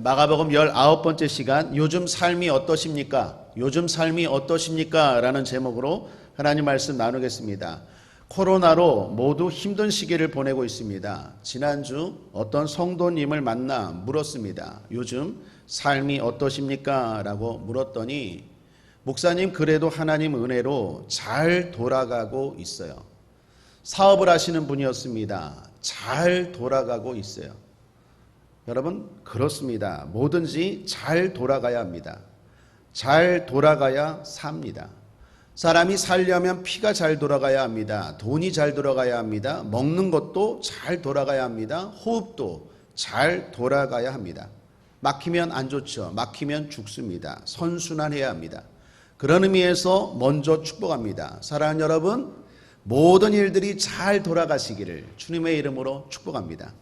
마가복음 19번째 시간, 요즘 삶이 어떠십니까? 요즘 삶이 어떠십니까? 라는 제목으로 하나님 말씀 나누겠습니다. 코로나로 모두 힘든 시기를 보내고 있습니다. 지난주 어떤 성도님을 만나 물었습니다. 요즘 삶이 어떠십니까? 라고 물었더니 목사님, 그래도 하나님 은혜로 잘 돌아가고 있어요. 사업을 하시는 분이었습니다. 잘 돌아가고 있어요. 여러분, 그렇습니다. 뭐든지 잘 돌아가야 합니다. 잘 돌아가야 삽니다. 사람이 살려면 피가 잘 돌아가야 합니다. 돈이 잘 돌아가야 합니다. 먹는 것도 잘 돌아가야 합니다. 호흡도 잘 돌아가야 합니다. 막히면 안 좋죠. 막히면 죽습니다. 선순환해야 합니다. 그런 의미에서 먼저 축복합니다. 사랑하는 여러분, 모든 일들이 잘 돌아가시기를 주님의 이름으로 축복합니다.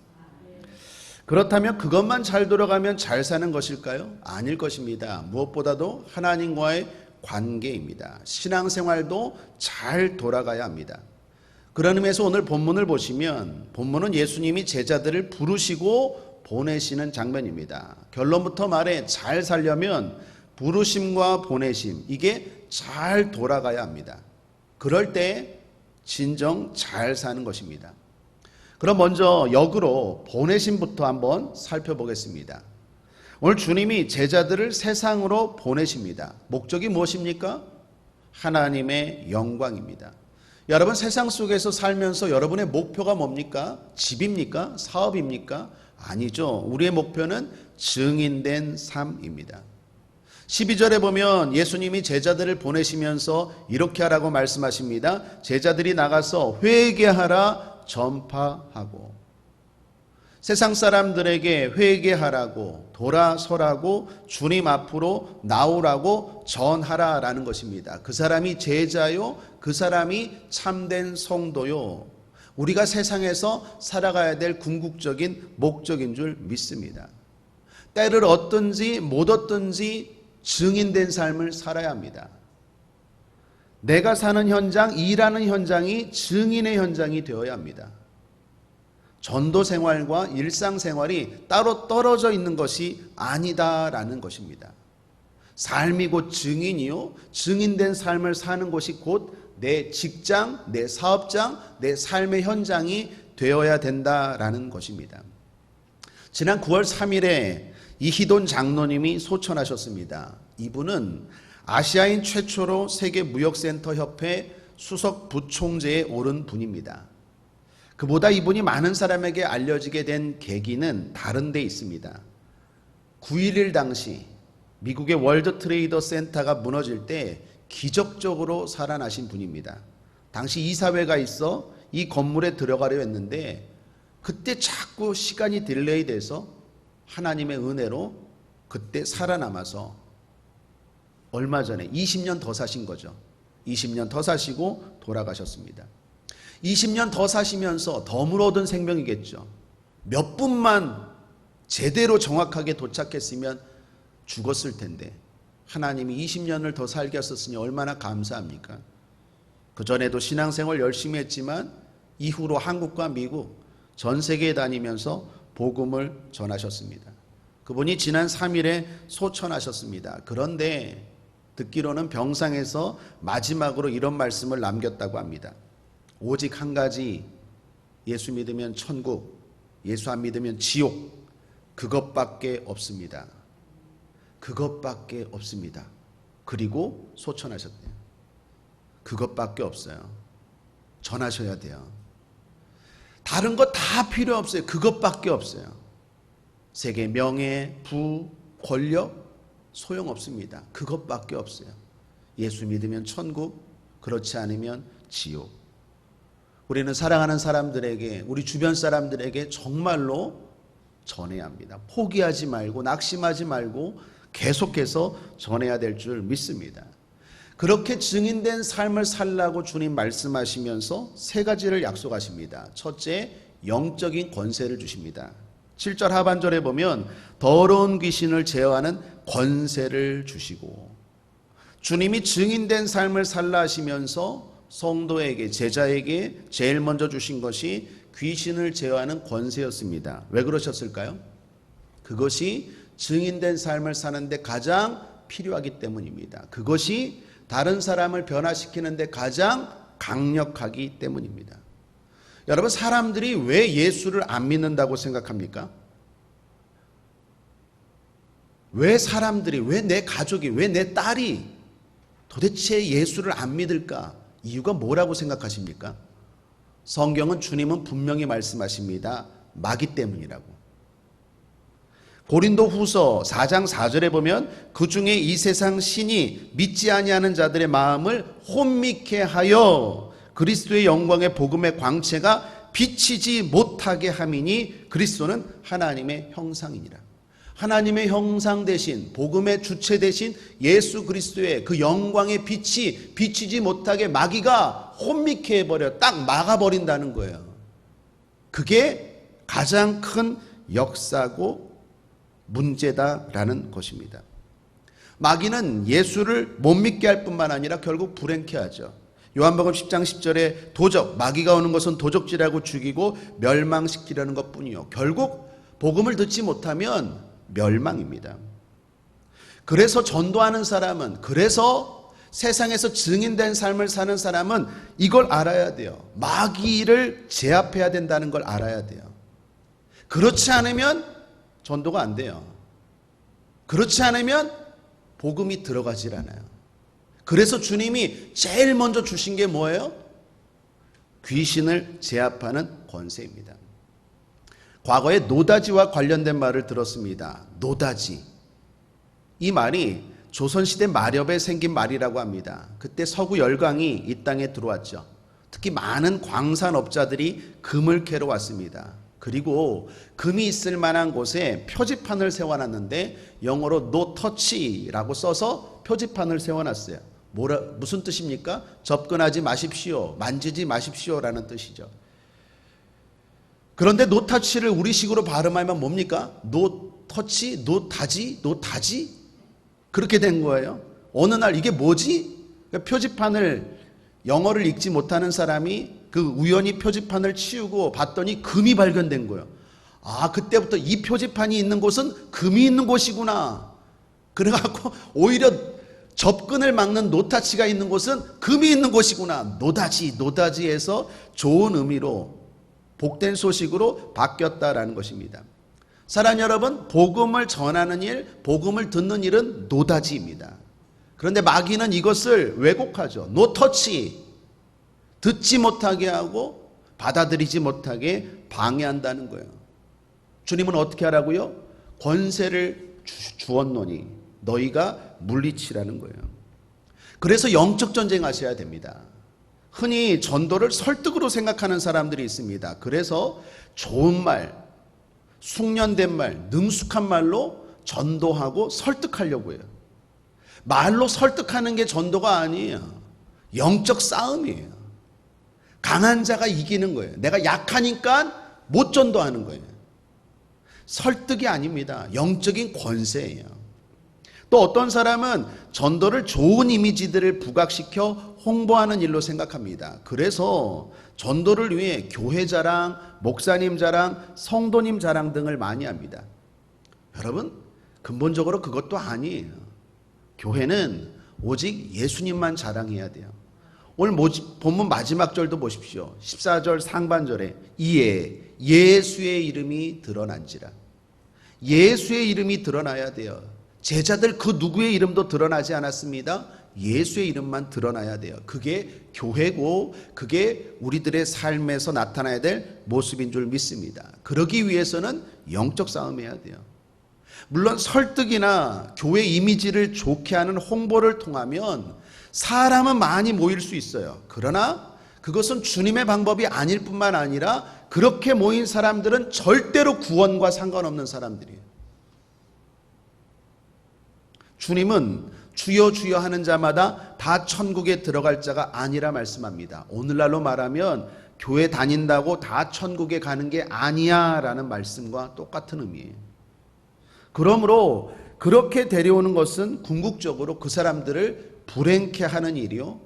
그렇다면 그것만 잘 돌아가면 잘 사는 것일까요? 아닐 것입니다. 무엇보다도 하나님과의 관계입니다. 신앙생활도 잘 돌아가야 합니다. 그런 의미에서 오늘 본문을 보시면 본문은 예수님이 제자들을 부르시고 보내시는 장면입니다. 결론부터 말해 잘 살려면 부르심과 보내심, 이게 잘 돌아가야 합니다. 그럴 때 진정 잘 사는 것입니다. 그럼 먼저 역으로 보내심부터 한번 살펴보겠습니다. 오늘 주님이 제자들을 세상으로 보내십니다. 목적이 무엇입니까? 하나님의 영광입니다. 여러분, 세상 속에서 살면서 여러분의 목표가 뭡니까? 집입니까? 사업입니까? 아니죠. 우리의 목표는 증인된 삶입니다. 12절에 보면 예수님이 제자들을 보내시면서 이렇게 하라고 말씀하십니다. 제자들이 나가서 회개하라 전파하고, 세상 사람들에게 회개하라고, 돌아서라고, 주님 앞으로 나오라고 전하라라는 것입니다. 그 사람이 제자요, 그 사람이 참된 성도요, 우리가 세상에서 살아가야 될 궁극적인 목적인 줄 믿습니다. 때를 얻든지 못 얻든지 증인된 삶을 살아야 합니다. 내가 사는 현장, 일하는 현장이 증인의 현장이 되어야 합니다. 전도 생활과 일상 생활이 따로 떨어져 있는 것이 아니다라는 것입니다. 삶이 곧 증인이요, 증인된 삶을 사는 것이 곧 내 직장, 내 사업장, 내 삶의 현장이 되어야 된다라는 것입니다. 지난 9월 3일에 이희돈 장로님이 소천하셨습니다. 이분은 아시아인 최초로 세계무역센터 협회 수석 부총재에 오른 분입니다. 그보다 이분이 많은 사람에게 알려지게 된 계기는 다른 데 있습니다. 9.11 당시 미국의 월드 트레이더 센터가 무너질 때 기적적으로 살아나신 분입니다. 당시 이사회가 있어 이 건물에 들어가려 했는데 그때 자꾸 시간이 딜레이 돼서 하나님의 은혜로 그때 살아남아서 얼마 전에 20년 더 사신 거죠. 20년 더 사시고 돌아가셨습니다. 20년 더 사시면서 덤으로 얻은 생명이겠죠. 몇 분만 제대로 정확하게 도착했으면 죽었을 텐데 하나님이 20년을 더 살게 하셨으니 얼마나 감사합니까? 그전에도 신앙생활 열심히 했지만 이후로 한국과 미국 전 세계에 다니면서 복음을 전하셨습니다. 그분이 지난 3일에 소천하셨습니다. 그런데 듣기로는 병상에서 마지막으로 이런 말씀을 남겼다고 합니다. 오직 한 가지, 예수 믿으면 천국, 예수 안 믿으면 지옥, 그것밖에 없습니다. 그것밖에 없습니다. 그리고 소천하셨대요. 그것밖에 없어요. 전하셔야 돼요. 다른 거 다 필요 없어요. 그것밖에 없어요. 세계 명예, 부, 권력 소용없습니다. 그것밖에 없어요. 예수 믿으면 천국, 그렇지 않으면 지옥. 우리는 사랑하는 사람들에게, 우리 주변 사람들에게 정말로 전해야 합니다. 포기하지 말고 낙심하지 말고 계속해서 전해야 될 줄 믿습니다. 그렇게 증인된 삶을 살라고 주님 말씀하시면서 세 가지를 약속하십니다. 첫째, 영적인 권세를 주십니다. 7절 하반절에 보면 더러운 귀신을 제어하는 권세를 주시고, 주님이 증인된 삶을 살라 하시면서 성도에게, 제자에게 제일 먼저 주신 것이 귀신을 제어하는 권세였습니다. 왜 그러셨을까요? 그것이 증인된 삶을 사는데 가장 필요하기 때문입니다. 그것이 다른 사람을 변화시키는데 가장 강력하기 때문입니다. 여러분, 사람들이 왜 예수를 안 믿는다고 생각합니까? 왜 사람들이, 왜 내 가족이, 왜 내 딸이 도대체 예수를 안 믿을까? 이유가 뭐라고 생각하십니까? 성경은, 주님은 분명히 말씀하십니다. 마귀 때문이라고. 고린도 후서 4장 4절에 보면 그 중에 이 세상 신이 믿지 아니하는 자들의 마음을 혼미케 하여 그리스도의 영광의 복음의 광채가 비치지 못하게 함이니 그리스도는 하나님의 형상이니라. 하나님의 형상 대신, 복음의 주체 대신 예수 그리스도의 그 영광의 빛이 비치지 못하게 마귀가 혼미케 해버려, 딱 막아버린다는 거예요. 그게 가장 큰 역사고 문제다라는 것입니다. 마귀는 예수를 못 믿게 할 뿐만 아니라 결국 불행케 하죠. 요한복음 10장 10절에 도적, 마귀가 오는 것은 도적질하고 죽이고 멸망시키려는 것뿐이요, 결국 복음을 듣지 못하면 멸망입니다. 그래서 전도하는 사람은, 그래서 세상에서 증인된 삶을 사는 사람은 이걸 알아야 돼요. 마귀를 제압해야 된다는 걸 알아야 돼요. 그렇지 않으면 전도가 안 돼요. 그렇지 않으면 복음이 들어가질 않아요. 그래서 주님이 제일 먼저 주신 게 뭐예요? 귀신을 제압하는 권세입니다. 과거에 노다지와 관련된 말을 들었습니다. 노다지. 이 말이 조선시대 마렵에 생긴 말이라고 합니다. 그때 서구 열강이 이 땅에 들어왔죠. 특히 많은 광산업자들이 금을 캐러 왔습니다. 그리고 금이 있을 만한 곳에 표지판을 세워놨는데 영어로 No touch라고 써서 표지판을 세워놨어요. 무슨 뜻입니까? 접근하지 마십시오, 만지지 마십시오라는 뜻이죠. 그런데 노타치를 우리식으로 발음하면 뭡니까? 노터치, 노타지, 노타지? 그렇게 된 거예요. 어느 날 이게 뭐지? 표지판을, 영어를 읽지 못하는 사람이 그 우연히 표지판을 치우고 봤더니 금이 발견된 거예요. 아, 그때부터 이 표지판이 있는 곳은 금이 있는 곳이구나. 그래갖고 오히려 접근을 막는 노타치가 있는 곳은 금이 있는 곳이구나. 노다지, 노다지에서 좋은 의미로, 복된 소식으로 바뀌었다라는 것입니다. 사랑하는 여러분, 복음을 전하는 일, 복음을 듣는 일은 노다지입니다. 그런데 마귀는 이것을 왜곡하죠. 노터치, 듣지 못하게 하고 받아들이지 못하게 방해한다는 거예요. 주님은 어떻게 하라고요? 권세를 주었노니 너희가 물리치라는 거예요. 그래서 영적 전쟁 하셔야 됩니다. 흔히 전도를 설득으로 생각하는 사람들이 있습니다. 그래서 좋은 말, 숙련된 말, 능숙한 말로 전도하고 설득하려고 해요. 말로 설득하는 게 전도가 아니에요. 영적 싸움이에요. 강한 자가 이기는 거예요. 내가 약하니까 못 전도하는 거예요. 설득이 아닙니다. 영적인 권세예요. 또 어떤 사람은 전도를 좋은 이미지들을 부각시켜 홍보하는 일로 생각합니다. 그래서 전도를 위해 교회 자랑, 목사님 자랑, 성도님 자랑 등을 많이 합니다. 여러분, 근본적으로 그것도 아니에요. 교회는 오직 예수님만 자랑해야 돼요. 오늘 본문 마지막 절도 보십시오. 14절 상반절에 이에 예수의 이름이 드러난지라. 예수의 이름이 드러나야 돼요. 제자들 그 누구의 이름도 드러나지 않았습니다. 예수의 이름만 드러나야 돼요. 그게 교회고 그게 우리들의 삶에서 나타나야 될 모습인 줄 믿습니다. 그러기 위해서는 영적 싸움해야 돼요. 물론 설득이나 교회 이미지를 좋게 하는 홍보를 통하면 사람은 많이 모일 수 있어요. 그러나 그것은 주님의 방법이 아닐 뿐만 아니라 그렇게 모인 사람들은 절대로 구원과 상관없는 사람들이에요. 주님은 주여 주여 하는 자마다 다 천국에 들어갈 자가 아니라 말씀합니다. 오늘날로 말하면 교회 다닌다고 다 천국에 가는 게 아니야 라는 말씀과 똑같은 의미예요. 그러므로 그렇게 데려오는 것은 궁극적으로 그 사람들을 불행케 하는 일이요,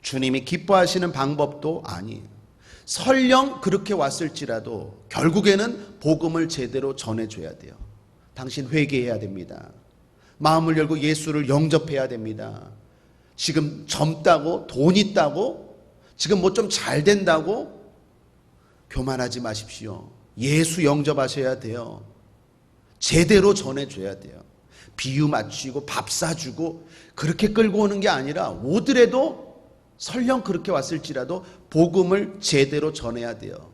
주님이 기뻐하시는 방법도 아니에요. 설령 그렇게 왔을지라도 결국에는 복음을 제대로 전해줘야 돼요. 당신 회개해야 됩니다. 마음을 열고 예수를 영접해야 됩니다. 지금 젊다고, 돈 있다고, 지금 뭐 좀 잘 된다고 교만하지 마십시오. 예수 영접하셔야 돼요. 제대로 전해줘야 돼요. 비유 맞추고 밥 사주고 그렇게 끌고 오는 게 아니라 오더라도 설령 그렇게 왔을지라도 복음을 제대로 전해야 돼요.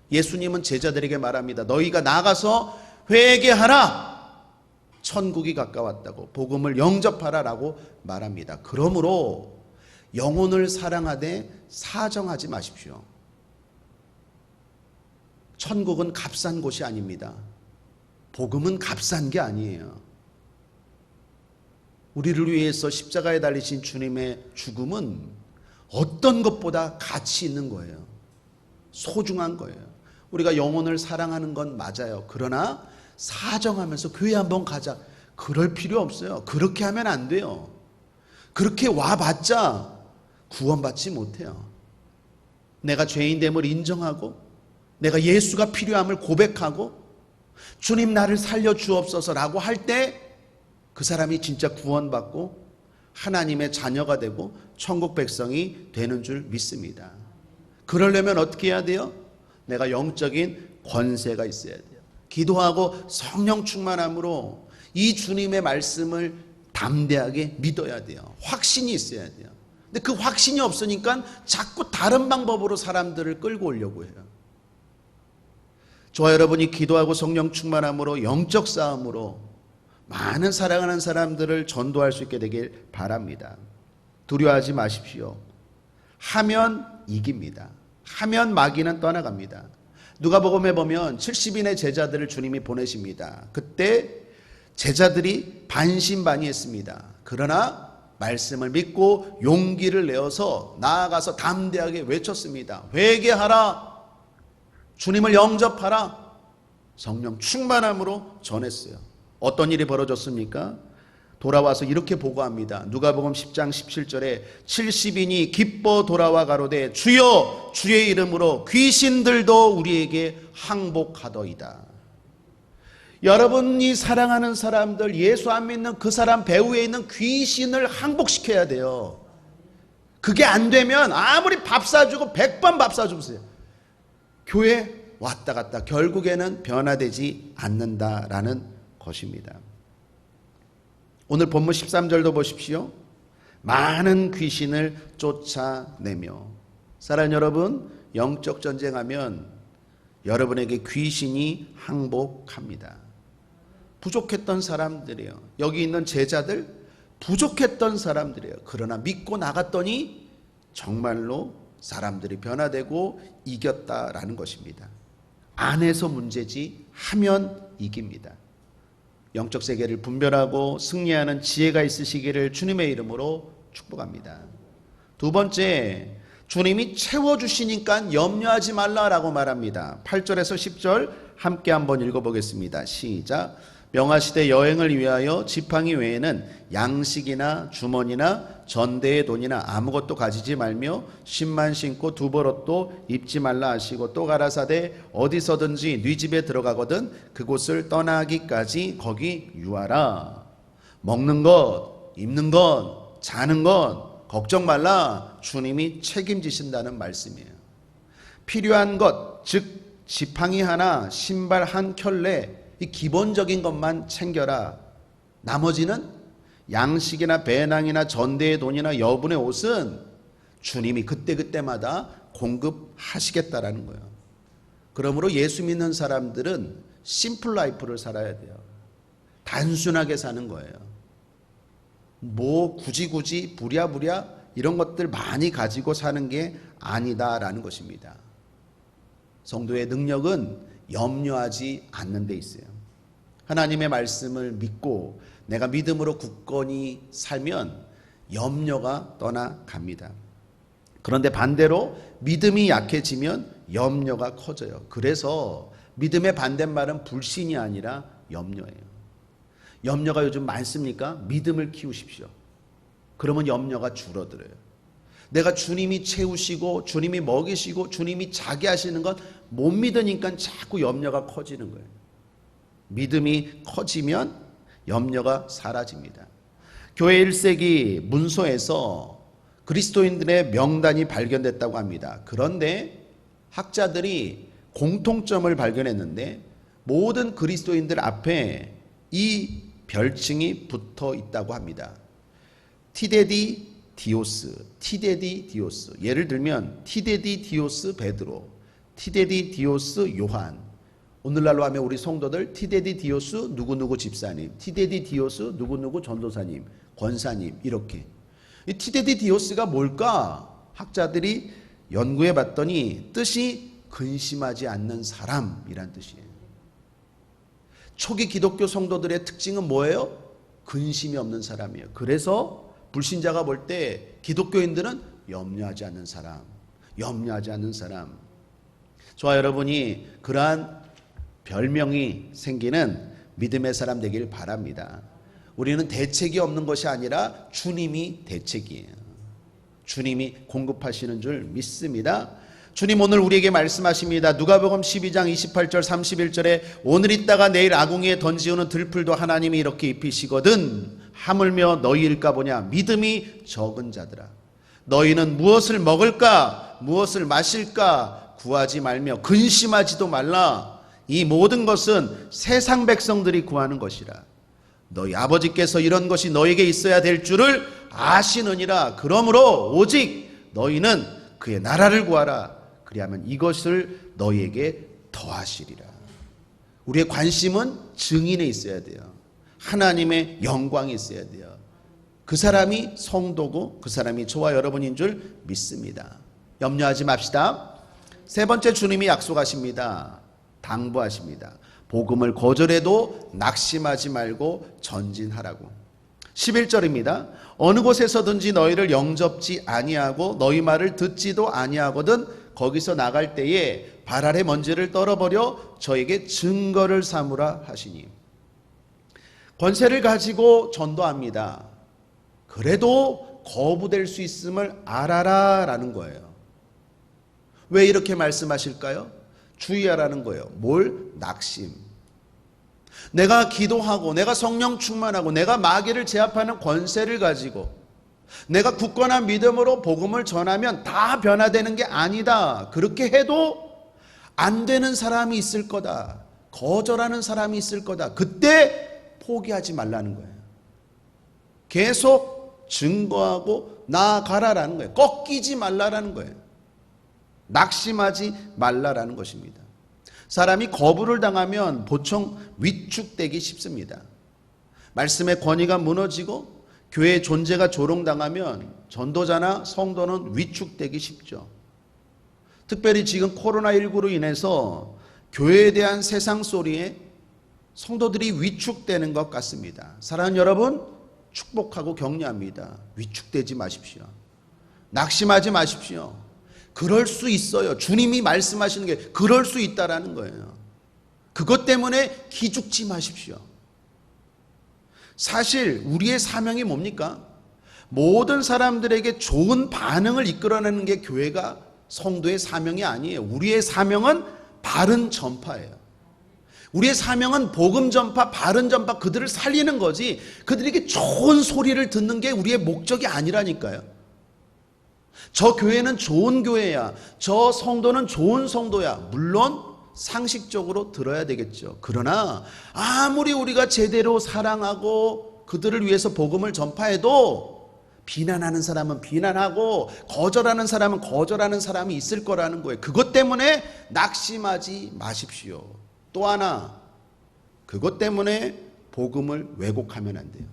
예수님은 제자들에게 말합니다. 너희가 나가서 회개하라. 천국이 가까웠다고, 복음을 영접하라 라고 말합니다. 그러므로 영혼을 사랑하되 사정하지 마십시오. 천국은 값싼 곳이 아닙니다. 복음은 값싼 게 아니에요. 우리를 위해서 십자가에 달리신 주님의 죽음은 어떤 것보다 가치 있는 거예요. 소중한 거예요. 우리가 영혼을 사랑하는 건 맞아요. 그러나 사정하면서 교회 한번 가자, 그럴 필요 없어요. 그렇게 하면 안 돼요. 그렇게 와봤자 구원받지 못해요. 내가 죄인됨을 인정하고 내가 예수가 필요함을 고백하고 주님 나를 살려주옵소서라고 할 때 그 사람이 진짜 구원받고 하나님의 자녀가 되고 천국 백성이 되는 줄 믿습니다. 그러려면 어떻게 해야 돼요? 내가 영적인 권세가 있어야 돼요. 기도하고 성령 충만함으로 이 주님의 말씀을 담대하게 믿어야 돼요. 확신이 있어야 돼요. 근데 그 확신이 없으니까 자꾸 다른 방법으로 사람들을 끌고 오려고 해요. 저와 여러분이 기도하고 성령 충만함으로 영적 싸움으로 많은 사랑하는 사람들을 전도할 수 있게 되길 바랍니다. 두려워하지 마십시오. 하면 이깁니다. 하면 마귀는 떠나갑니다. 누가복음에 보면 70인의 제자들을 주님이 보내십니다. 그때 제자들이 반신반의했습니다. 그러나 말씀을 믿고 용기를 내어서 나아가서 담대하게 외쳤습니다. 회개하라. 주님을 영접하라. 성령 충만함으로 전했어요. 어떤 일이 벌어졌습니까? 돌아와서 이렇게 보고합니다. 누가복음 10장 17절에 70인이 기뻐 돌아와 가로되 주여 주의 이름으로 귀신들도 우리에게 항복하더이다. 여러분이 사랑하는 사람들, 예수 안 믿는 그 사람 배후에 있는 귀신을 항복시켜야 돼요. 그게 안 되면 아무리 밥 사주고 100번 밥 사주세요. 교회 왔다 갔다 결국에는 변화되지 않는다라는 것입니다. 오늘 본문 13절도 보십시오. 많은 귀신을 쫓아내며. 사랑하는 여러분, 영적 전쟁하면 여러분에게 귀신이 항복합니다. 부족했던 사람들이에요. 여기 있는 제자들 부족했던 사람들이에요. 그러나 믿고 나갔더니 정말로 사람들이 변화되고 이겼다라는 것입니다. 안에서 문제지 하면 이깁니다. 영적 세계를 분별하고 승리하는 지혜가 있으시기를 주님의 이름으로 축복합니다. 두 번째, 주님이 채워주시니까 염려하지 말라라고 말합니다. 8절에서 10절 함께 한번 읽어보겠습니다. 시작. 명하시되 여행을 위하여 지팡이 외에는 양식이나 주머니나 전대의 돈이나 아무것도 가지지 말며 신만 신고 두벌옷도 입지 말라 하시고 또 가라사대 어디서든지 네 집에 들어가거든 그곳을 떠나기까지 거기 유하라. 먹는 것, 입는 것, 자는 것 걱정 말라. 주님이 책임지신다는 말씀이에요. 필요한 것, 즉 지팡이 하나, 신발 한 켤레, 이 기본적인 것만 챙겨라. 나머지는 양식이나 배낭이나 전대의 돈이나 여분의 옷은 주님이 그때그때마다 공급하시겠다라는 거예요. 그러므로 예수 믿는 사람들은 심플 라이프를 살아야 돼요. 단순하게 사는 거예요. 뭐 굳이 부랴부랴 이런 것들 많이 가지고 사는 게 아니다라는 것입니다. 성도의 능력은 염려하지 않는 데 있어요. 하나님의 말씀을 믿고 내가 믿음으로 굳건히 살면 염려가 떠나갑니다. 그런데 반대로 믿음이 약해지면 염려가 커져요. 그래서 믿음의 반대말은 불신이 아니라 염려예요. 염려가 요즘 많습니까? 믿음을 키우십시오. 그러면 염려가 줄어들어요. 내가 주님이 채우시고 주님이 먹이시고 주님이 자게 하시는 건 못 믿으니까 자꾸 염려가 커지는 거예요. 믿음이 커지면 염려가 사라집니다. 교회 1세기 문서에서 그리스도인들의 명단이 발견됐다고 합니다. 그런데 학자들이 공통점을 발견했는데 모든 그리스도인들 앞에 이 별칭이 붙어 있다고 합니다. 티데디 디오스, 티데디 디오스. 예를 들면 티데디 디오스 베드로, 티데디 디오스 요한. 오늘날로 하면 우리 성도들 티데디 디오스 누구누구 집사님, 티데디 디오스 누구누구 전도사님, 권사님, 이렇게. 이 티데디 디오스가 뭘까? 학자들이 연구해 봤더니 뜻이 근심하지 않는 사람이란 뜻이에요. 초기 기독교 성도들의 특징은 뭐예요? 근심이 없는 사람이에요. 그래서 불신자가 볼 때 기독교인들은 염려하지 않는 사람, 염려하지 않는 사람. 저와 여러분이 그러한 별명이 생기는 믿음의 사람 되길 바랍니다. 우리는 대책이 없는 것이 아니라 주님이 대책이에요. 주님이 공급하시는 줄 믿습니다. 주님 오늘 우리에게 말씀하십니다. 누가복음 12장 28절 31절에 오늘 있다가 내일 아궁이에 던지우는 들풀도 하나님이 이렇게 입히시거든 하물며 너희일까 보냐. 믿음이 적은 자들아, 너희는 무엇을 먹을까 무엇을 마실까 구하지 말며 근심하지도 말라. 이 모든 것은 세상 백성들이 구하는 것이라. 너희 아버지께서 이런 것이 너에게 있어야 될 줄을 아시느니라. 그러므로 오직 너희는 그의 나라를 구하라. 그리하면 이것을 너희에게 더하시리라. 우리의 관심은 증인에 있어야 돼요. 하나님의 영광이 있어야 돼요. 그 사람이 성도고 그 사람이 저와 여러분인 줄 믿습니다. 염려하지 맙시다. 세 번째, 주님이 약속하십니다. 당부하십니다. 복음을 거절해도 낙심하지 말고 전진하라고. 11절입니다. 어느 곳에서든지 너희를 영접지 아니하고 너희 말을 듣지도 아니하거든 거기서 나갈 때에 발 아래 먼지를 떨어버려 저에게 증거를 삼으라 하시니. 권세를 가지고 전도합니다. 그래도 거부될 수 있음을 알아라 라는 거예요. 왜 이렇게 말씀하실까요? 주의하라는 거예요. 뭘? 낙심. 내가 기도하고 내가 성령 충만하고 내가 마귀를 제압하는 권세를 가지고 내가 굳건한 믿음으로 복음을 전하면 다 변화되는 게 아니다. 그렇게 해도 안 되는 사람이 있을 거다. 거절하는 사람이 있을 거다. 그때 포기하지 말라는 거예요. 계속 증거하고 나아가라라는 거예요. 꺾이지 말라라는 거예요. 낙심하지 말라라는 것입니다. 사람이 거부를 당하면 보통 위축되기 쉽습니다. 말씀의 권위가 무너지고 교회의 존재가 조롱당하면 전도자나 성도는 위축되기 쉽죠. 특별히 지금 코로나19로 인해서 교회에 대한 세상 소리에 성도들이 위축되는 것 같습니다. 사랑하는 여러분, 축복하고 격려합니다. 위축되지 마십시오. 낙심하지 마십시오. 그럴 수 있어요. 주님이 말씀하시는 게 그럴 수 있다라는 거예요. 그것 때문에 기죽지 마십시오. 사실 우리의 사명이 뭡니까? 모든 사람들에게 좋은 반응을 이끌어내는 게 교회가 성도의 사명이 아니에요. 우리의 사명은 바른 전파예요. 우리의 사명은 복음 전파, 바른 전파, 그들을 살리는 거지 그들에게 좋은 소리를 듣는 게 우리의 목적이 아니라니까요. 저 교회는 좋은 교회야. 저 성도는 좋은 성도야. 물론 상식적으로 들어야 되겠죠. 그러나 아무리 우리가 제대로 사랑하고 그들을 위해서 복음을 전파해도 비난하는 사람은 비난하고 거절하는 사람은 거절하는 사람이 있을 거라는 거예요. 그것 때문에 낙심하지 마십시오. 또 하나, 그것 때문에 복음을 왜곡하면 안 돼요.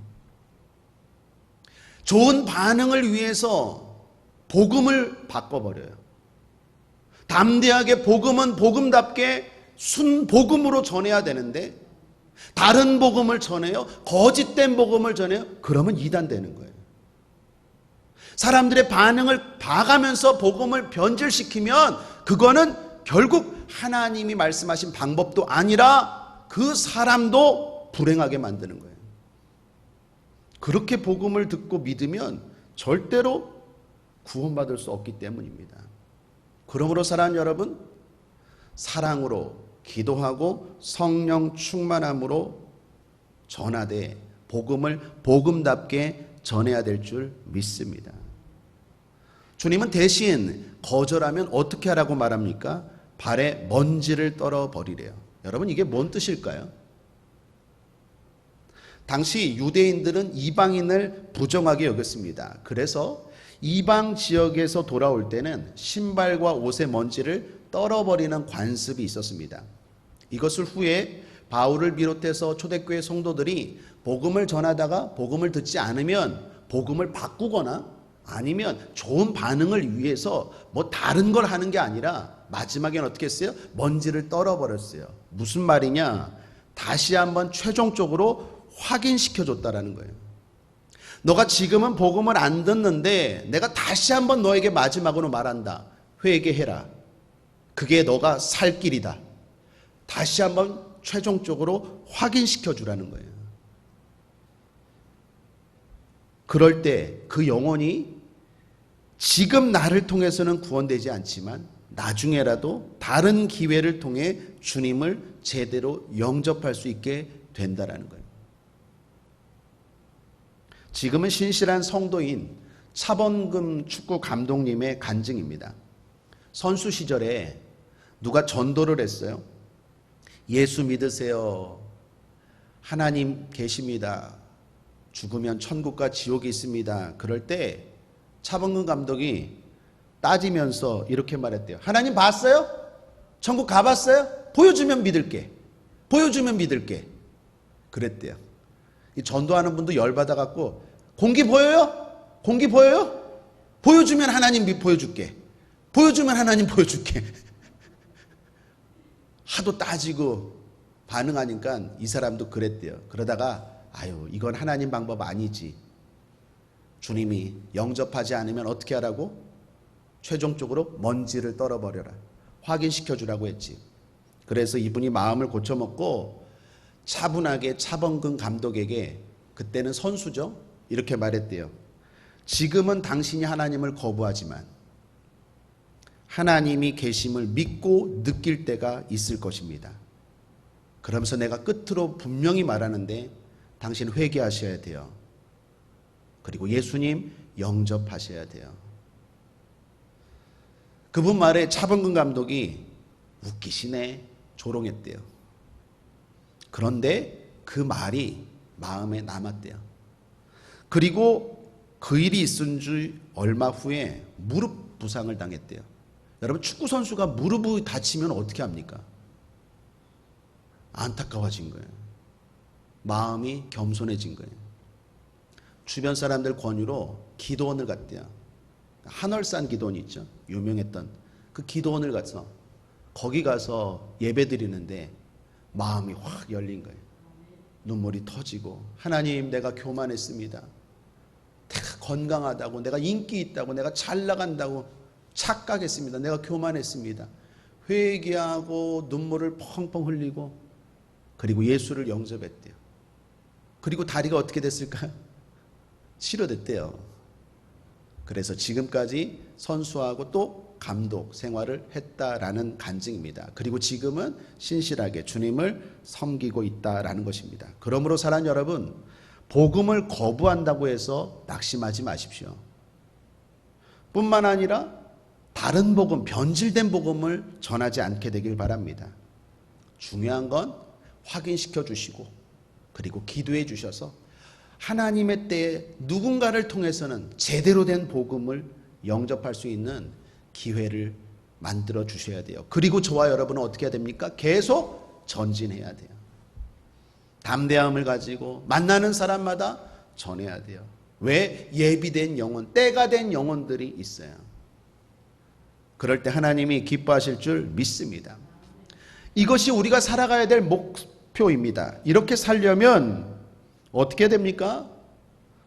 좋은 반응을 위해서 복음을 바꿔버려요. 담대하게 복음은 복음답게 순복음으로 전해야 되는데 다른 복음을 전해요. 거짓된 복음을 전해요. 그러면 이단되는 거예요. 사람들의 반응을 봐가면서 복음을 변질시키면 그거는 결국 하나님이 말씀하신 방법도 아니라 그 사람도 불행하게 만드는 거예요. 그렇게 복음을 듣고 믿으면 절대로 구원받을 수 없기 때문입니다. 그러므로 사랑하는 여러분, 사랑으로 기도하고 성령 충만함으로 전하되 복음을 복음답게 전해야 될 줄 믿습니다. 주님은 대신 거절하면 어떻게 하라고 말합니까? 발에 먼지를 떨어버리래요. 여러분, 이게 뭔 뜻일까요? 당시 유대인들은 이방인을 부정하게 여겼습니다. 그래서 이방 지역에서 돌아올 때는 신발과 옷의 먼지를 떨어버리는 관습이 있었습니다. 이것을 후에 바울을 비롯해서 초대교회 성도들이 복음을 전하다가 복음을 듣지 않으면 복음을 바꾸거나 아니면 좋은 반응을 위해서 뭐 다른 걸 하는 게 아니라 마지막엔 어떻게 했어요? 먼지를 떨어버렸어요. 무슨 말이냐? 다시 한번 최종적으로 확인시켜줬다라는 거예요. 너가 지금은 복음을 안 듣는데 내가 다시 한번 너에게 마지막으로 말한다. 회개해라. 그게 너가 살 길이다. 다시 한번 최종적으로 확인시켜주라는 거예요. 그럴 때 그 영혼이 지금 나를 통해서는 구원되지 않지만 나중에라도 다른 기회를 통해 주님을 제대로 영접할 수 있게 된다라는 거예요. 지금은 신실한 성도인 차범근 축구 감독님의 간증입니다. 선수 시절에 누가 전도를 했어요. 예수 믿으세요. 하나님 계십니다. 죽으면 천국과 지옥이 있습니다. 그럴 때 차범근 감독이 따지면서 이렇게 말했대요. 하나님 봤어요? 천국 가봤어요? 보여주면 믿을게. 보여주면 믿을게. 그랬대요. 이 전도하는 분도 열받아갖고 공기 보여요? 공기 보여요? 보여주면 하나님 보여줄게. 보여주면 하나님 보여줄게. 하도 따지고 반응하니까 이 사람도 그랬대요. 그러다가 아유, 이건 하나님 방법 아니지. 주님이 영접하지 않으면 어떻게 하라고? 최종적으로 먼지를 떨어버려라. 확인시켜주라고 했지. 그래서 이분이 마음을 고쳐먹고 차분하게 차범근 감독에게, 그때는 선수죠, 이렇게 말했대요. 지금은 당신이 하나님을 거부하지만 하나님이 계심을 믿고 느낄 때가 있을 것입니다. 그러면서 내가 끝으로 분명히 말하는데 당신 회개하셔야 돼요. 그리고 예수님 영접하셔야 돼요. 그분 말에 차범근 감독이 웃기시네, 조롱했대요. 그런데 그 말이 마음에 남았대요. 그리고 그 일이 있은 지 얼마 후에 무릎 부상을 당했대요. 여러분, 축구 선수가 무릎이 다치면 어떻게 합니까? 안타까워진 거예요. 마음이 겸손해진 거예요. 주변 사람들 권유로 기도원을 갔대요. 한월산 기도원 있죠, 유명했던 그 기도원을 가서 거기 가서 예배 드리는데 마음이 확 열린 거예요. 눈물이 터지고, 하나님, 내가 교만했습니다. 내가 건강하다고, 내가 인기 있다고, 내가 잘 나간다고 착각했습니다. 내가 교만했습니다. 회개하고 눈물을 펑펑 흘리고, 그리고 예수를 영접했대요. 그리고 다리가 어떻게 됐을까요? 치료됐대요. 그래서 지금까지 선수하고 또 감독 생활을 했다라는 간증입니다. 그리고 지금은 신실하게 주님을 섬기고 있다라는 것입니다. 그러므로 사랑하는 여러분, 복음을 거부한다고 해서 낙심하지 마십시오. 뿐만 아니라 다른 복음, 변질된 복음을 전하지 않게 되길 바랍니다. 중요한 건 확인시켜 주시고, 그리고 기도해 주셔서 하나님의 때에 누군가를 통해서는 제대로 된 복음을 영접할 수 있는 기회를 만들어 주셔야 돼요. 그리고 저와 여러분은 어떻게 해야 됩니까? 계속 전진해야 돼요. 담대함을 가지고 만나는 사람마다 전해야 돼요. 왜? 예비된 영혼, 때가 된 영혼들이 있어요. 그럴 때 하나님이 기뻐하실 줄 믿습니다. 이것이 우리가 살아가야 될 목표입니다. 이렇게 살려면 어떻게 됩니까?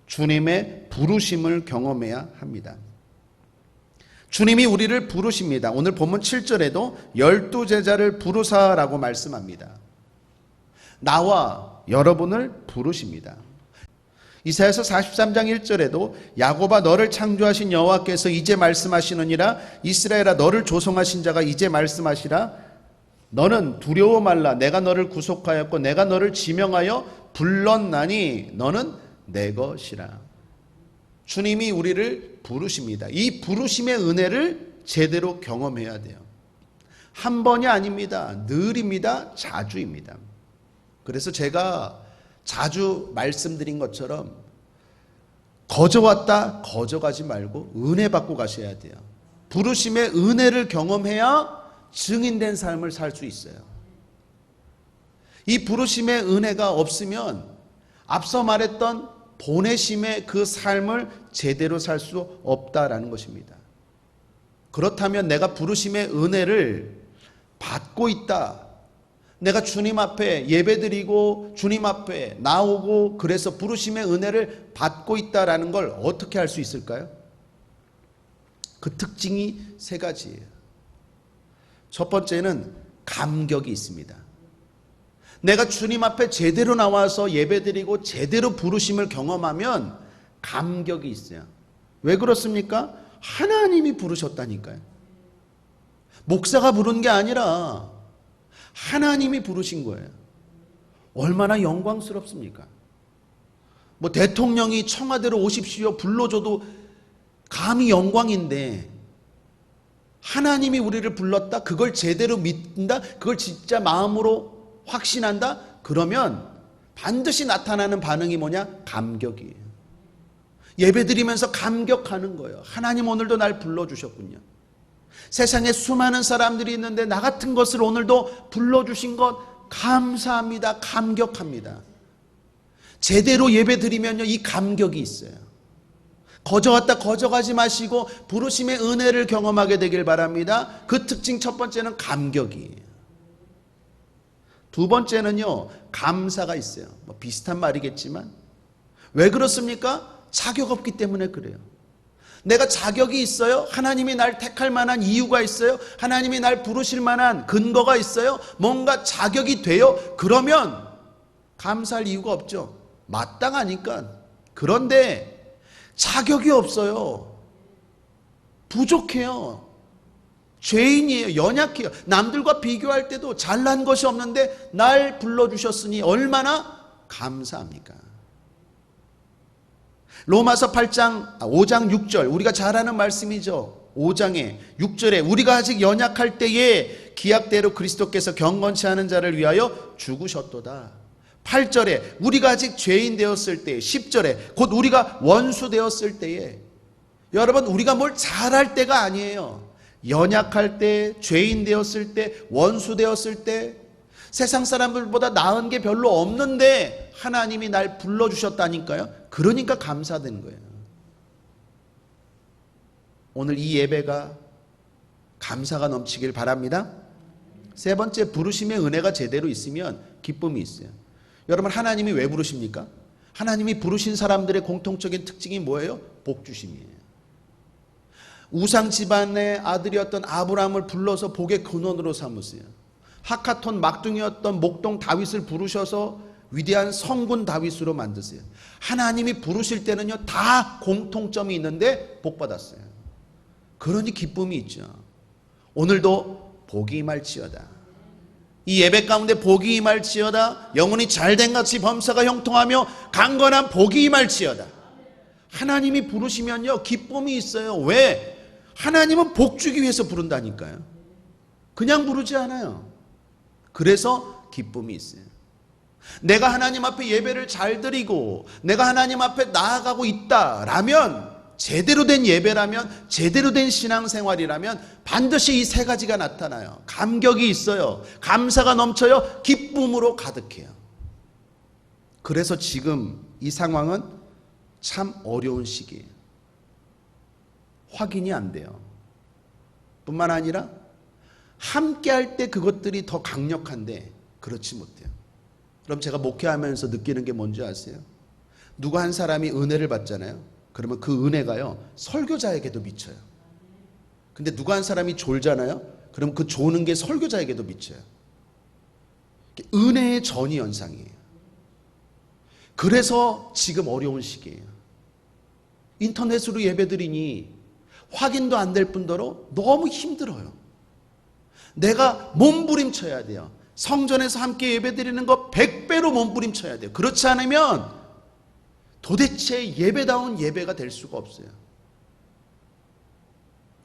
주님의 부르심을 경험해야 합니다. 주님이 우리를 부르십니다. 오늘 본문 7절에도 12제자를 부르사라고 말씀합니다. 나와 여러분을 부르십니다. 이사야서 43장 1절에도 야곱아, 너를 창조하신 여호와께서 이제 말씀하시느니라, 이스라엘아, 너를 조성하신 자가 이제 말씀하시라, 너는 두려워 말라. 내가 너를 구속하였고 내가 너를 지명하여 불렀나니 너는 내 것이라. 주님이 우리를 부르십니다. 이 부르심의 은혜를 제대로 경험해야 돼요. 한 번이 아닙니다. 늘입니다. 자주입니다. 그래서 제가 자주 말씀드린 것처럼 거저 왔다 거저 가지 말고 은혜 받고 가셔야 돼요. 부르심의 은혜를 경험해야 증인된 삶을 살 수 있어요. 이 부르심의 은혜가 없으면 앞서 말했던 보내심의 그 삶을 제대로 살 수 없다라는 것입니다. 그렇다면 내가 부르심의 은혜를 받고 있다. 내가 주님 앞에 예배드리고 주님 앞에 나오고 그래서 부르심의 은혜를 받고 있다라는 걸 어떻게 할 수 있을까요? 그 특징이 세 가지예요. 첫 번째는 감격이 있습니다. 내가 주님 앞에 제대로 나와서 예배드리고 제대로 부르심을 경험하면 감격이 있어요. 왜 그렇습니까? 하나님이 부르셨다니까요. 목사가 부른 게 아니라 하나님이 부르신 거예요. 얼마나 영광스럽습니까? 뭐 대통령이 청와대로 오십시오 불러줘도 감히 영광인데 하나님이 우리를 불렀다? 그걸 제대로 믿는다? 그걸 진짜 마음으로 확신한다? 그러면 반드시 나타나는 반응이 뭐냐? 감격이에요. 예배드리면서 감격하는 거예요. 하나님 오늘도 날 불러주셨군요. 세상에 수많은 사람들이 있는데 나 같은 것을 오늘도 불러주신 것 감사합니다. 감격합니다. 제대로 예배드리면요 이 감격이 있어요. 거저 왔다 거저 가지 마시고 부르심의 은혜를 경험하게 되길 바랍니다. 그 특징 첫 번째는 감격이에요. 두 번째는요 감사가 있어요. 뭐 비슷한 말이겠지만 왜 그렇습니까? 자격 없기 때문에 그래요. 내가 자격이 있어요? 하나님이 날 택할 만한 이유가 있어요? 하나님이 날 부르실 만한 근거가 있어요? 뭔가 자격이 돼요? 그러면 감사할 이유가 없죠. 마땅하니까. 그런데 자격이 없어요. 부족해요. 죄인이에요. 연약해요. 남들과 비교할 때도 잘난 것이 없는데 날 불러주셨으니 얼마나 감사합니까? 로마서 5장 6절 우리가 잘 아는 말씀이죠. 5장에 6절에 우리가 아직 연약할 때에 기약대로 그리스도께서 경건치 않은 자를 위하여 죽으셨도다. 8절에 우리가 아직 죄인 되었을 때에 10절에 곧 우리가 원수 되었을 때에 여러분 우리가 뭘 잘할 때가 아니에요. 연약할 때, 죄인 되었을 때, 원수 되었을 때 세상 사람들보다 나은 게 별로 없는데 하나님이 날 불러주셨다니까요. 그러니까 감사된 거예요. 오늘 이 예배가 감사가 넘치길 바랍니다. 세 번째, 부르심의 은혜가 제대로 있으면 기쁨이 있어요. 여러분 하나님이 왜 부르십니까? 하나님이 부르신 사람들의 공통적인 특징이 뭐예요? 복주심이에요. 우상 집안의 아들이었던 아브라함을 불러서 복의 근원으로 삼으세요. 하카톤 막둥이였던 목동 다윗을 부르셔서 위대한 성군 다윗으로 만드세요. 하나님이 부르실 때는요 다 공통점이 있는데 복 받았어요. 그러니 기쁨이 있죠. 오늘도 복이 임할지어다. 이 예배 가운데 복이 임할지어다. 영혼이 잘된 같이 범사가 형통하며 강건한 복이 임할지어다. 하나님이 부르시면요 기쁨이 있어요. 왜? 하나님은 복 주기 위해서 부른다니까요. 그냥 부르지 않아요. 그래서 기쁨이 있어요. 내가 하나님 앞에 예배를 잘 드리고 내가 하나님 앞에 나아가고 있다라면, 제대로 된 예배라면, 제대로 된 신앙생활이라면 반드시 이 세 가지가 나타나요. 감격이 있어요. 감사가 넘쳐요. 기쁨으로 가득해요. 그래서 지금 이 상황은 참 어려운 시기예요. 확인이 안 돼요. 뿐만 아니라 함께 할 때 그것들이 더 강력한데 그렇지 못해요. 그럼 제가 목회하면서 느끼는 게 뭔지 아세요? 누구 한 사람이 은혜를 받잖아요. 그러면 그 은혜가요 설교자에게도 미쳐요. 근데 누구 한 사람이 졸잖아요. 그럼 그 조는 게 설교자에게도 미쳐요. 은혜의 전이현상이에요. 그래서 지금 어려운 시기예요. 인터넷으로 예배드리니 확인도 안 될 뿐더러 너무 힘들어요. 내가 몸부림쳐야 돼요. 성전에서 함께 예배드리는 거 100배로 몸부림쳐야 돼요. 그렇지 않으면 도대체 예배다운 예배가 될 수가 없어요.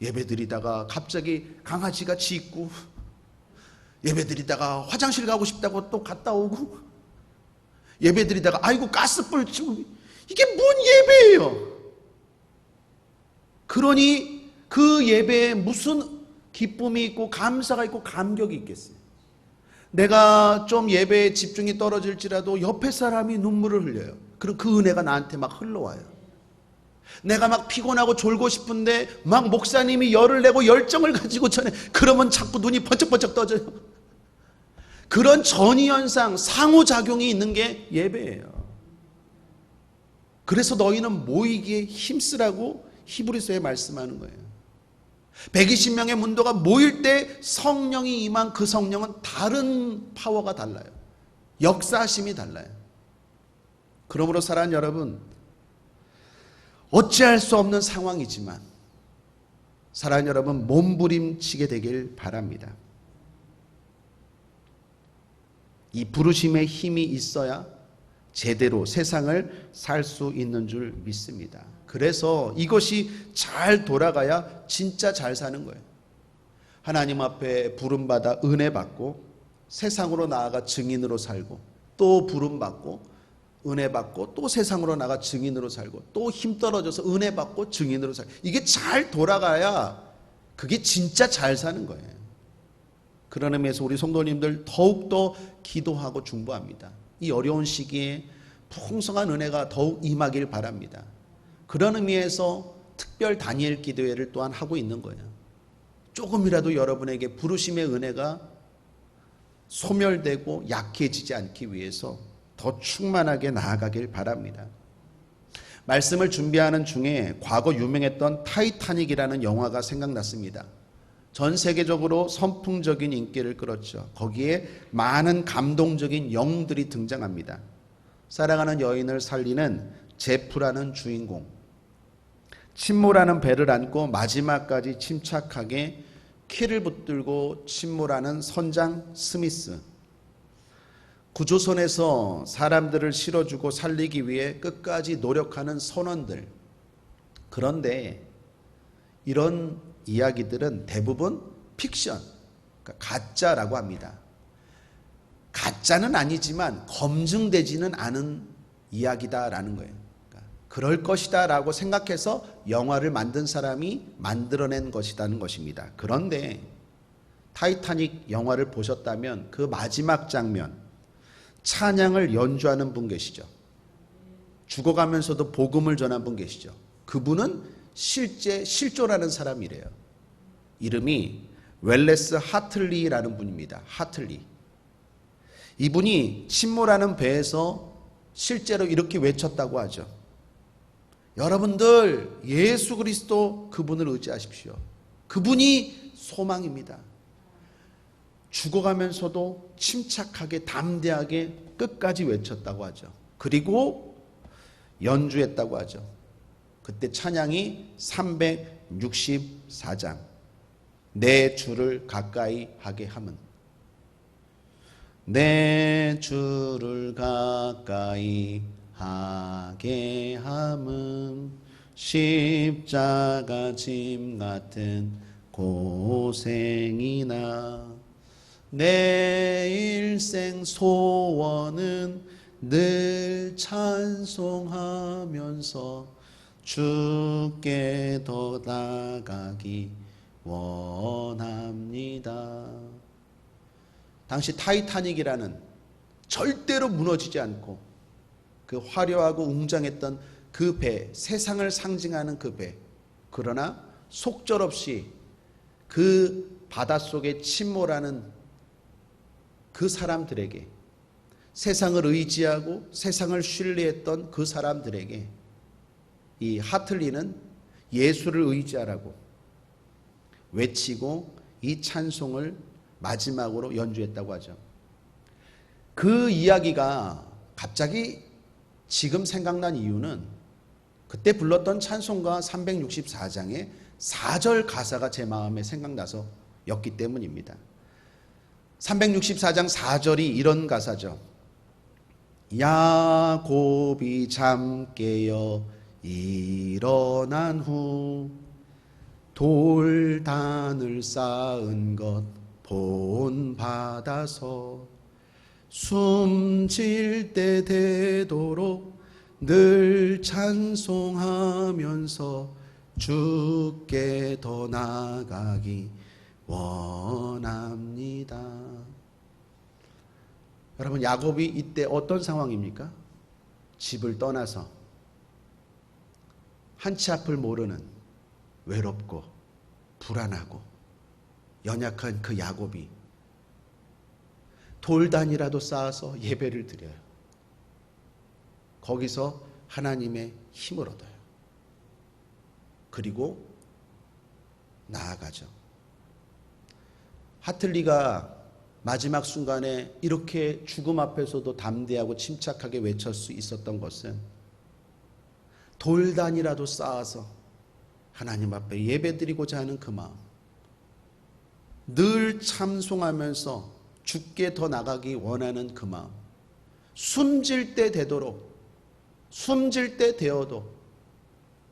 예배드리다가 갑자기 강아지가 짖고, 예배드리다가 화장실 가고 싶다고 또 갔다 오고, 예배드리다가 아이고 가스불 치고, 이게 뭔 예배예요? 그러니 그 예배에 무슨 기쁨이 있고 감사가 있고 감격이 있겠어요? 내가 좀 예배에 집중이 떨어질지라도 옆에 사람이 눈물을 흘려요. 그럼 그 은혜가 나한테 막 흘러와요. 내가 막 피곤하고 졸고 싶은데 막 목사님이 열을 내고 열정을 가지고 전해, 그러면 자꾸 눈이 번쩍번쩍 떠져요. 그런 전이현상, 상호작용이 있는 게 예배예요. 그래서 너희는 모이기에 힘쓰라고 히브리서에 말씀하는 거예요. 120명의 문도가 모일 때 성령이 임한 그 성령은 다른 파워가 달라요. 역사하심이 달라요. 그러므로 사랑하는 여러분, 어찌할 수 없는 상황이지만 사랑하는 여러분, 몸부림치게 되길 바랍니다. 이 부르심의 힘이 있어야 제대로 세상을 살 수 있는 줄 믿습니다. 그래서 이것이 잘 돌아가야 진짜 잘 사는 거예요. 하나님 앞에 부름받아 은혜 받고 세상으로 나아가 증인으로 살고, 또 부름받고 은혜 받고 또 세상으로 나가 증인으로 살고, 또 힘 떨어져서 은혜 받고 증인으로 살고, 이게 잘 돌아가야 그게 진짜 잘 사는 거예요. 그런 의미에서 우리 성도님들 더욱더 기도하고 중보합니다. 이 어려운 시기에 풍성한 은혜가 더욱 임하길 바랍니다. 그런 의미에서 특별 다니엘 기도회를 또한 하고 있는 거예요. 조금이라도 여러분에게 부르심의 은혜가 소멸되고 약해지지 않기 위해서 더 충만하게 나아가길 바랍니다. 말씀을 준비하는 중에 과거 유명했던 타이타닉이라는 영화가 생각났습니다. 전 세계적으로 선풍적인 인기를 끌었죠. 거기에 많은 감동적인 영웅들이 등장합니다. 사랑하는 여인을 살리는 제프라는 주인공, 침몰하는 배를 안고 마지막까지 침착하게 키를 붙들고 침몰하는 선장 스미스, 구조선에서 사람들을 실어주고 살리기 위해 끝까지 노력하는 선원들. 그런데 이런 이야기들은 대부분 픽션, 그러니까 가짜라고 합니다. 가짜는 아니지만 검증되지는 않은 이야기다라는 거예요. 그러니까 그럴 것이다 라고 생각해서 영화를 만든 사람이 만들어낸 것이라는 것입니다. 그런데 타이타닉 영화를 보셨다면 그 마지막 장면, 찬양을 연주하는 분 계시죠. 죽어가면서도 복음을 전한 분 계시죠. 그분은 실제 실존하는 사람이래요. 이름이 웰레스 하틀리라는 분입니다. 하틀리. 이분이 침몰하는 배에서 실제로 이렇게 외쳤다고 하죠. 여러분들, 예수 그리스도 그분을 의지하십시오. 그분이 소망입니다. 죽어가면서도 침착하게 담대하게 끝까지 외쳤다고 하죠. 그리고 연주했다고 하죠. 그때 찬양이 364장, 내 주를 가까이 하게 함은, 내 주를 가까이 하게 함은 십자가 짐 같은 고생이나 내 일생 소원은 늘 찬송하면서 주께 더 나가기 원합니다. 당시 타이타닉이라는 절대로 무너지지 않고 그 화려하고 웅장했던 그 배, 세상을 상징하는 그 배, 그러나 속절없이 그 바닷속에 침몰하는 그 사람들에게, 세상을 의지하고 세상을 신뢰했던 그 사람들에게 이 하틀리는 예수를 의지하라고 외치고 이 찬송을 마지막으로 연주했다고 하죠. 그 이야기가 갑자기 지금 생각난 이유는 그때 불렀던 찬송가 364장의 4절 가사가 제 마음에 생각나서 였기 때문입니다. 364장 4절이 이런 가사죠. 야곱이 잠 깨어 일어난 후 돌단을 쌓은 것 본받아서 숨질 때 되도록 늘 찬송하면서 주께 더 나가기 원합니다. 여러분, 야곱이 이때 어떤 상황입니까? 집을 떠나서 한치 앞을 모르는 외롭고 불안하고 연약한 그 야곱이 돌단이라도 쌓아서 예배를 드려요. 거기서 하나님의 힘을 얻어요. 그리고 나아가죠. 하틀리가 마지막 순간에 이렇게 죽음 앞에서도 담대하고 침착하게 외칠 수 있었던 것은 돌단이라도 쌓아서 하나님 앞에 예배드리고자 하는 그 마음, 늘 찬송하면서 주께 더 나가기 원하는 그 마음, 숨질 때 되도록, 숨질 때 되어도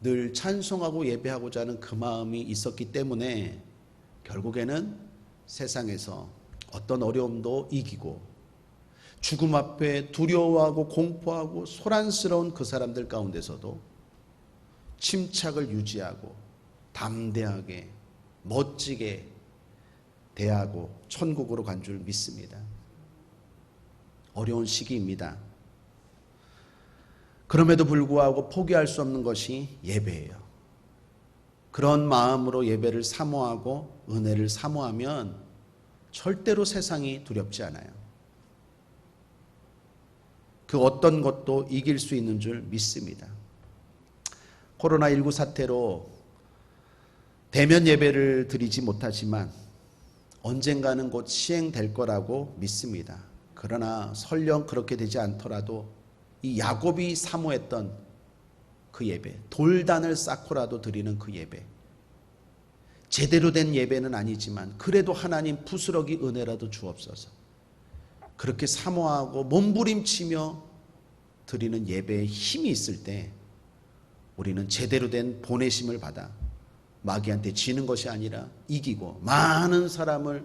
늘 찬송하고 예배하고자 하는 그 마음이 있었기 때문에 결국에는 세상에서 어떤 어려움도 이기고 죽음 앞에 두려워하고 공포하고 소란스러운 그 사람들 가운데서도 침착을 유지하고 담대하게 멋지게 대하고 천국으로 간 줄 믿습니다. 어려운 시기입니다. 그럼에도 불구하고 포기할 수 없는 것이 예배예요. 그런 마음으로 예배를 사모하고 은혜를 사모하면 절대로 세상이 두렵지 않아요. 그 어떤 것도 이길 수 있는 줄 믿습니다. 코로나19 사태로 대면 예배를 드리지 못하지만 언젠가는 곧 시행될 거라고 믿습니다. 그러나 설령 그렇게 되지 않더라도 이 야곱이 사모했던 그 예배, 돌단을 쌓고라도 드리는 그 예배, 제대로 된 예배는 아니지만 그래도 하나님 부스러기 은혜라도 주옵소서. 그렇게 사모하고 몸부림치며 드리는 예배에 힘이 있을 때 우리는 제대로 된 보내심을 받아 마귀한테 지는 것이 아니라 이기고 많은 사람을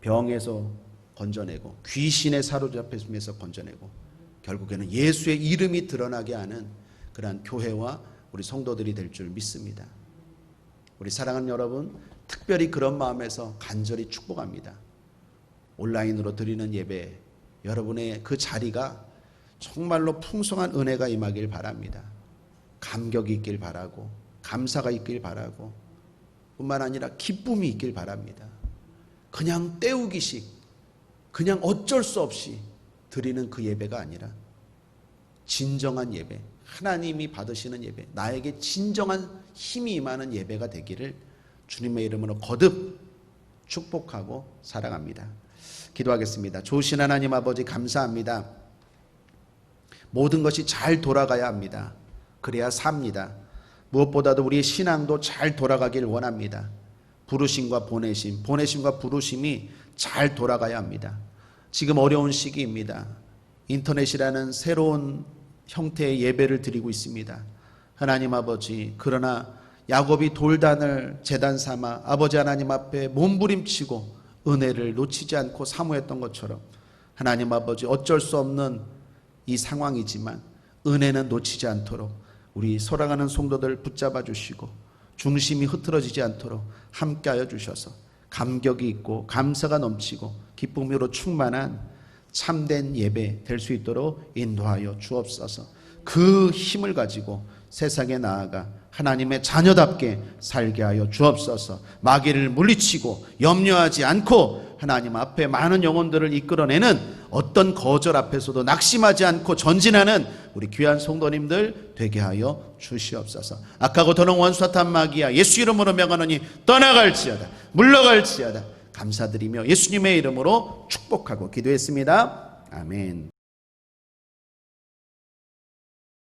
병에서 건져내고 귀신의 사로잡힘에서 건져내고 결국에는 예수의 이름이 드러나게 하는 그러한 교회와 우리 성도들이 될 줄 믿습니다. 우리 사랑하는 여러분, 특별히 그런 마음에서 간절히 축복합니다. 온라인으로 드리는 예배, 여러분의 그 자리가 정말로 풍성한 은혜가 임하길 바랍니다. 감격이 있길 바라고 감사가 있길 바라고 뿐만 아니라 기쁨이 있길 바랍니다. 그냥 때우기식, 그냥 어쩔 수 없이 드리는 그 예배가 아니라 진정한 예배, 하나님이 받으시는 예배, 나에게 진정한 힘이 임하는 예배가 되기를 주님의 이름으로 거듭 축복하고 사랑합니다. 기도하겠습니다. 좋으신 하나님 아버지, 감사합니다. 모든 것이 잘 돌아가야 합니다. 그래야 삽니다. 무엇보다도 우리의 신앙도 잘 돌아가길 원합니다. 부르심과 보내심, 보내심과 부르심이 잘 돌아가야 합니다. 지금 어려운 시기입니다. 인터넷이라는 새로운 형태의 예배를 드리고 있습니다. 하나님 아버지, 그러나 야곱이 돌단을 제단 삼아 아버지 하나님 앞에 몸부림치고 은혜를 놓치지 않고 사모했던 것처럼 하나님 아버지, 어쩔 수 없는 이 상황이지만 은혜는 놓치지 않도록 우리 사랑하는 성도들 붙잡아 주시고 중심이 흐트러지지 않도록 함께하여 주셔서 감격이 있고 감사가 넘치고 기쁨으로 충만한 참된 예배 될 수 있도록 인도하여 주옵소서. 그 힘을 가지고 세상에 나아가 하나님의 자녀답게 살게 하여 주옵소서. 마귀를 물리치고 염려하지 않고 하나님 앞에 많은 영혼들을 이끌어내는 어떤 거절 앞에서도 낙심하지 않고 전진하는 우리 귀한 성도님들 되게 하여 주시옵소서. 악하고 더러운 원수 사탄 마귀야, 예수 이름으로 명하노니 떠나갈지어다, 물러갈지어다. 감사드리며 예수님의 이름으로 축복하고 기도했습니다. 아멘.